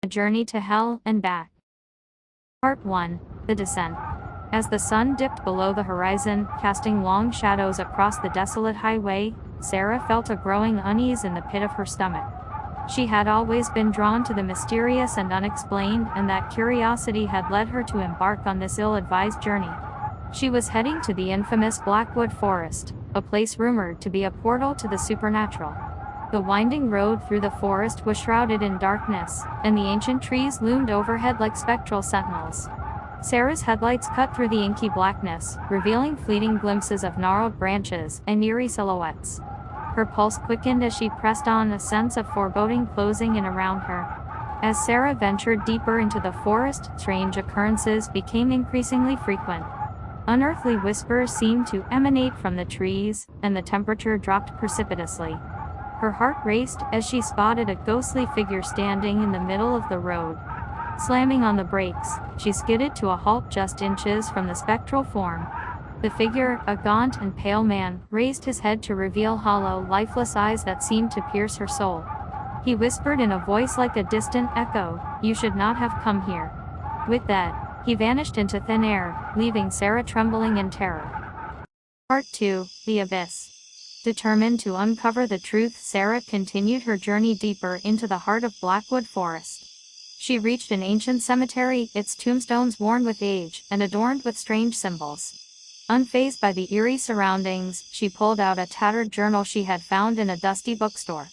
Journey to Hell and Back. Part 1. The Descent. As the sun dipped below the horizon, casting long shadows across the desolate highway, Sarah felt a growing unease in the pit of her stomach. She had always been drawn to the mysterious and unexplained, and that curiosity had led her to embark on this ill-advised journey. She was heading to the infamous Blackwood Forest, a place rumored to be a portal to the supernatural. The winding road through the forest was shrouded in darkness, and the ancient trees loomed overhead like spectral sentinels. Sarah's headlights cut through the inky blackness, revealing fleeting glimpses of gnarled branches and eerie silhouettes. Her pulse quickened as she pressed on, a sense of foreboding closing in around her. As Sarah ventured deeper into the forest, strange occurrences became increasingly frequent. Unearthly whispers seemed to emanate from the trees, and the temperature dropped precipitously. Her heart raced as she spotted a ghostly figure standing in the middle of the road. Slamming on the brakes, she skidded to a halt just inches from the spectral form. The figure, a gaunt and pale man, raised his head to reveal hollow, lifeless eyes that seemed to pierce her soul. He whispered in a voice like a distant echo, "You should not have come here." With that, he vanished into thin air, leaving Sarah trembling in terror. Part 2. The Abyss. Determined to uncover the truth, Sarah continued her journey deeper into the heart of Blackwood Forest. She reached an ancient cemetery, its tombstones worn with age and adorned with strange symbols. Unfazed by the eerie surroundings, she pulled out a tattered journal she had found in a dusty bookstore.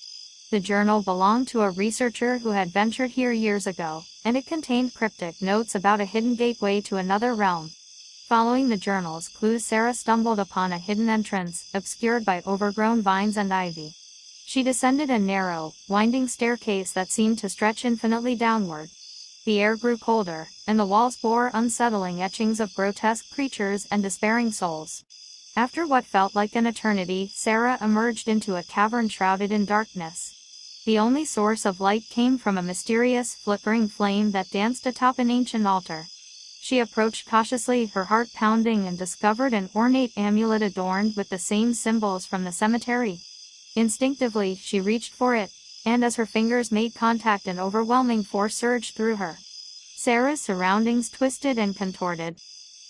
The journal belonged to a researcher who had ventured here years ago, and it contained cryptic notes about a hidden gateway to another realm. Following the journal's clues, Sarah stumbled upon a hidden entrance, obscured by overgrown vines and ivy. She descended a narrow, winding staircase that seemed to stretch infinitely downward. The air grew colder, and the walls bore unsettling etchings of grotesque creatures and despairing souls. After what felt like an eternity, Sarah emerged into a cavern shrouded in darkness. The only source of light came from a mysterious, flickering flame that danced atop an ancient altar. She approached cautiously, her heart pounding, and discovered an ornate amulet adorned with the same symbols from the cemetery. Instinctively, she reached for it, and as her fingers made contact, an overwhelming force surged through her. Sarah's surroundings twisted and contorted.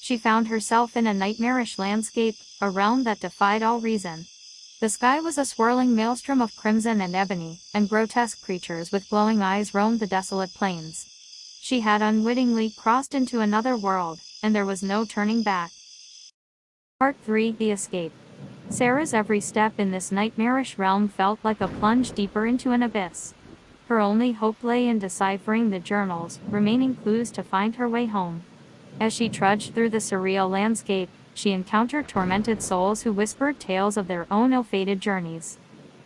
She found herself in a nightmarish landscape, a realm that defied all reason. The sky was a swirling maelstrom of crimson and ebony, and grotesque creatures with glowing eyes roamed the desolate plains. She had unwittingly crossed into another world, and there was no turning back. Part 3. The Escape. Sarah's every step in this nightmarish realm felt like a plunge deeper into an abyss. Her only hope lay in deciphering the journal's remaining clues to find her way home. As she trudged through the surreal landscape, she encountered tormented souls who whispered tales of their own ill-fated journeys.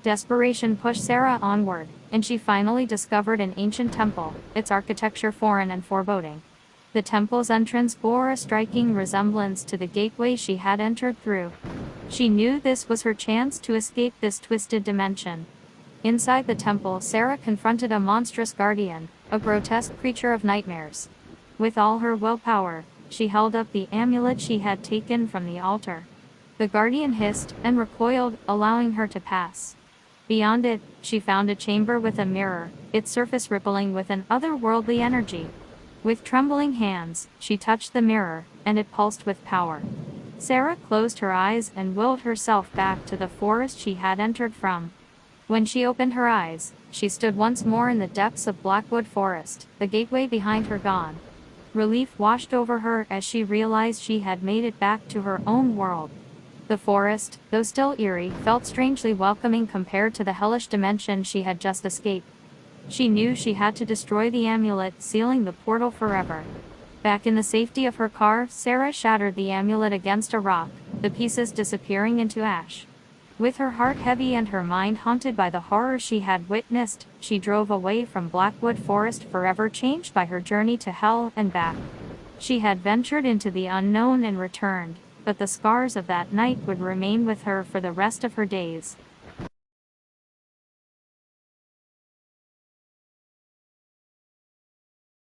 Desperation pushed Sarah onward, and she finally discovered an ancient temple, its architecture foreign and foreboding. The temple's entrance bore a striking resemblance to the gateway she had entered through. She knew this was her chance to escape this twisted dimension. Inside the temple, Sarah confronted a monstrous guardian, a grotesque creature of nightmares. With all her willpower, she held up the amulet she had taken from the altar. The guardian hissed and recoiled, allowing her to pass. Beyond it, she found a chamber with a mirror, its surface rippling with an otherworldly energy. With trembling hands, she touched the mirror, and it pulsed with power. Sarah closed her eyes and willed herself back to the forest she had entered from. When she opened her eyes, she stood once more in the depths of Blackwood Forest, the gateway behind her gone. Relief washed over her as she realized she had made it back to her own world. The forest, though still eerie, felt strangely welcoming compared to the hellish dimension she had just escaped. She knew she had to destroy the amulet, sealing the portal forever. Back in the safety of her car, Sarah shattered the amulet against a rock, the pieces disappearing into ash. With her heart heavy and her mind haunted by the horror she had witnessed, she drove away from Blackwood Forest, forever changed by her journey to hell and back. She had ventured into the unknown and returned, but the scars of that night would remain with her for the rest of her days.